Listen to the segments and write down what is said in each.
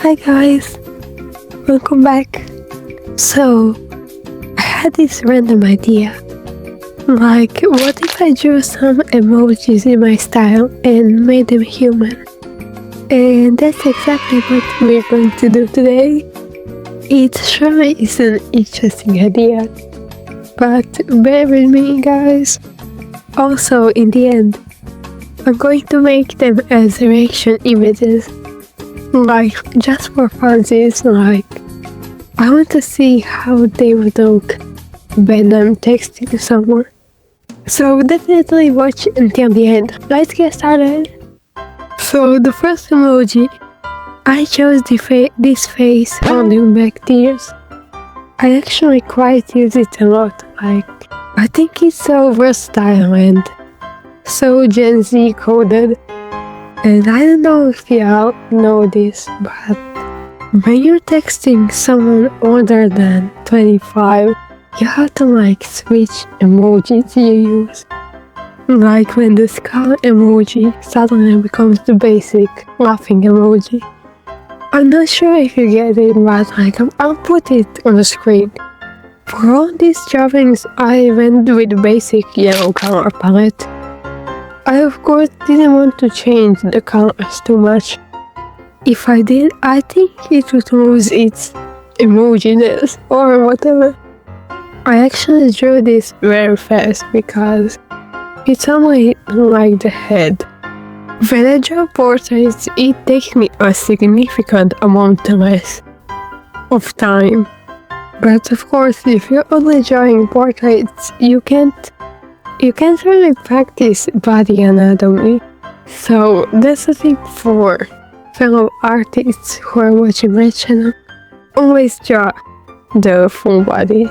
Hi guys, welcome back. So, I had this random idea. Like, what if I drew some emojis in my style and made them human? And that's exactly what we're going to do today. It sure is an interesting idea, but bear with me guys. Also, in the end, I'm going to make them as reaction images. Like, just for funsies, I want to see how they would look when I'm texting someone. So definitely watch until the end. Let's get started. So the first emoji, I chose this face holding back tears. I actually quite use it a lot. I think it's so versatile and so Gen Z coded. And I don't know if y'all know this, but when you're texting someone older than 25, you have to switch emojis you use. Like when the skull emoji suddenly becomes the basic laughing emoji. I'm not sure if you get it, but I'll put it on the screen. For all these drawings, I went with the basic yellow color palette. I of course didn't want to change the colors too much. If I did, I think it would lose its emojiness or whatever. I actually drew this very fast because it's only like the head. When I draw portraits, it takes me a significant amount less of time. But of course, if you're only drawing portraits, you can't really practice body anatomy. So that's a tip for fellow artists who are watching my channel. Always draw the full body.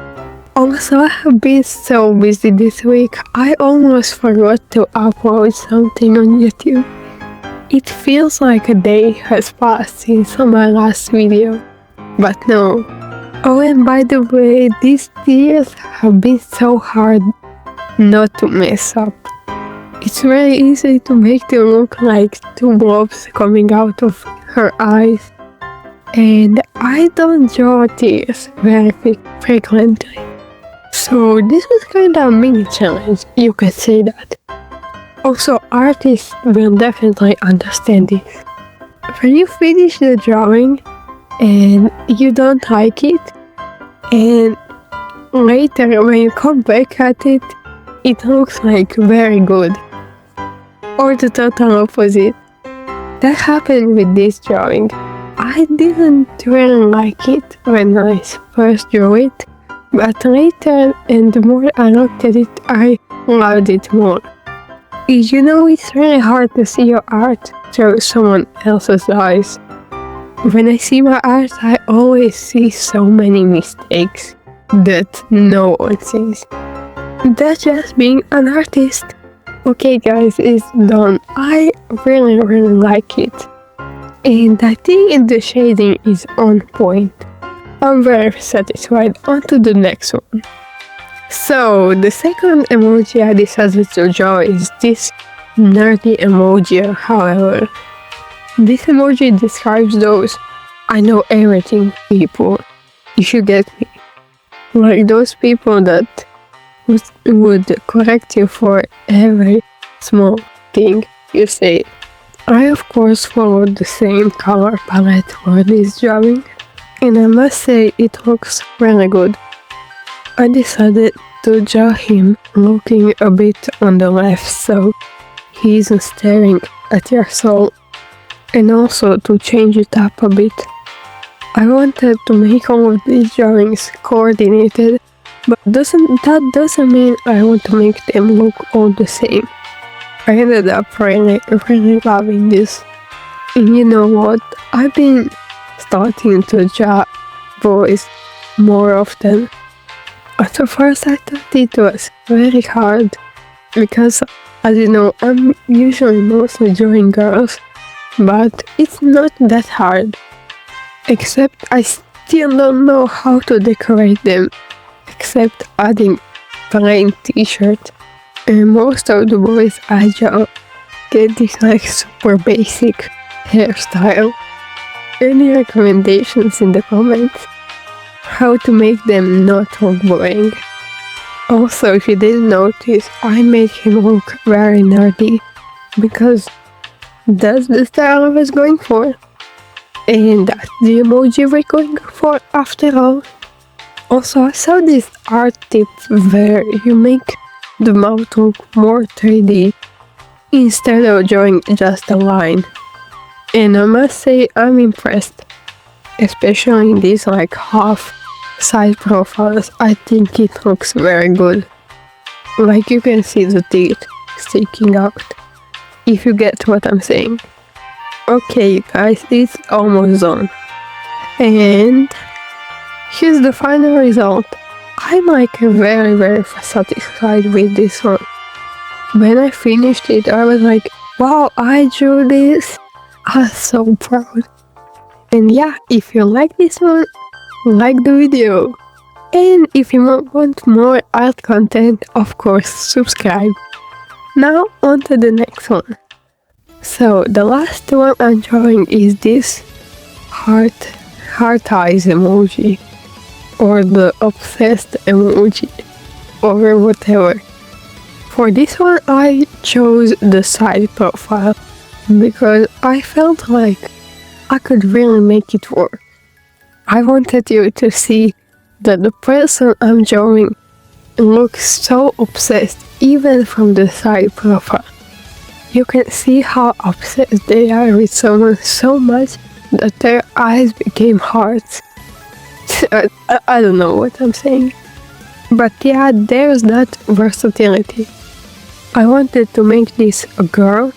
Also, I have been so busy this week, I almost forgot to upload something on YouTube. It feels like a day has passed since my last video, but no. Oh, and by the way, these tears have been so hard not to mess up. It's very easy to make them look like two blobs coming out of her eyes. And I don't draw tears very frequently. So this was kinda a mini challenge, you could say that. Also, artists will definitely understand this. When you finish the drawing and you don't like it, and later when you come back at it, it looks very good. Or the total opposite. That happened with this drawing. I didn't really like it when I first drew it, but later and the more I looked at it, I loved it more. You know, it's really hard to see your art through someone else's eyes. When I see my art, I always see so many mistakes that no one sees. That's just being an artist. Okay guys, it's done. I really like it. And I think the shading is on point. I'm very satisfied. On to the next one. So, the second emoji I decided to draw is this nerdy emoji, however. This emoji describes those I know everything people, if you get me. Like those people that would correct you for every small thing you say. I of course followed the same color palette for this drawing, and I must say it looks really good. I decided to draw him looking a bit on the left so he isn't staring at your soul, and also to change it up a bit. I wanted to make all of these drawings coordinated, but that doesn't mean I want to make them look all the same. I ended up really loving this. And you know what? I've been starting to draw boys more often. At first I thought it was very hard because, as you know, I'm usually mostly drawing girls, but it's not that hard. Except I still don't know how to decorate them, except adding plain t-shirt. And most of the boys I draw get this super basic hairstyle. any recommendations in the comments how to make them not look boring. Also, if you didn't notice, I made him look very nerdy because that's the style I was going for. And that's the emoji we're going for after all. Also, I saw this art tip where you make the mouth look more 3D instead of drawing just a line. And I must say I'm impressed. Especially in these like half side profiles, I think it looks very good. Like you can see the teeth sticking out, if you get what I'm saying. Okay guys, it's almost done. And here's the final result. I'm like very satisfied with this one. When I finished it, I was like, wow, I drew this. I'm so proud. And yeah, if you like this one, like the video. And if you want more art content, of course, subscribe. Now on to the next one. So the last one I'm drawing is this heart eyes emoji, or the obsessed emoji, or whatever. For this one I chose the side profile because I felt like I could really make it work. I wanted you to see that the person I'm drawing looks so obsessed even from the side profile. You can see how obsessed they are with someone so much that their eyes became hearts. I don't know what I'm saying. But yeah, there's that versatility. I wanted to make this a girl,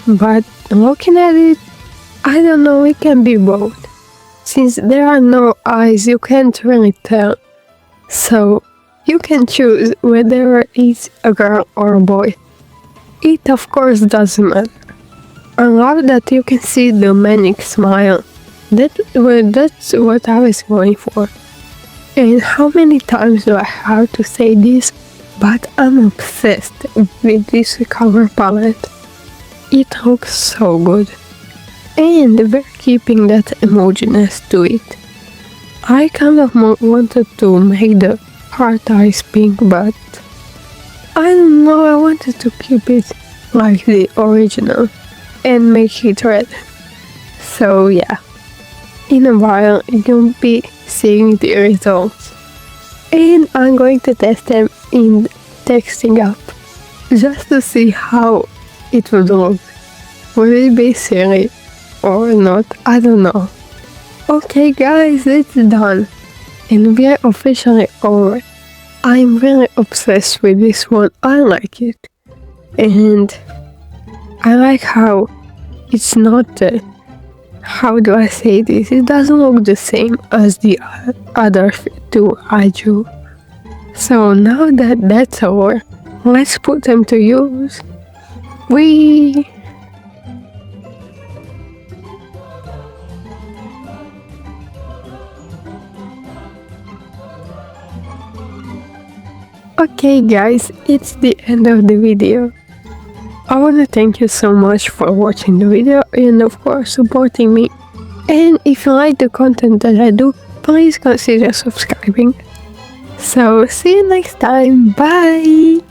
but looking at it, I don't know, it can be both. Since there are no eyes, you can't really tell. So you can choose whether it's a girl or a boy. It of course doesn't matter. I love that you can see the manic smile. That's what I was going for. And how many times do I have to say this? But I'm obsessed with this color palette. It looks so good. And we're keeping that emojiness to it. I kind of wanted to make the heart eyes pink, but I don't know, I wanted to keep it like the original and make it red. So yeah, in a while you'll be seeing the results. And I'm going to test them in texting app just to see how it would look. Will it be silly or not? I don't know. Okay guys, it's done and we are officially over. I'm really obsessed with this one. I like it. And I like how it's not how do I say this? It doesn't look the same as the other two I drew. So now that that's over, let's put them to use. Okay guys, it's the end of the video. I want to thank you so much for watching the video and of course supporting me. And if you like the content that I do, please consider subscribing. So see you next time, bye!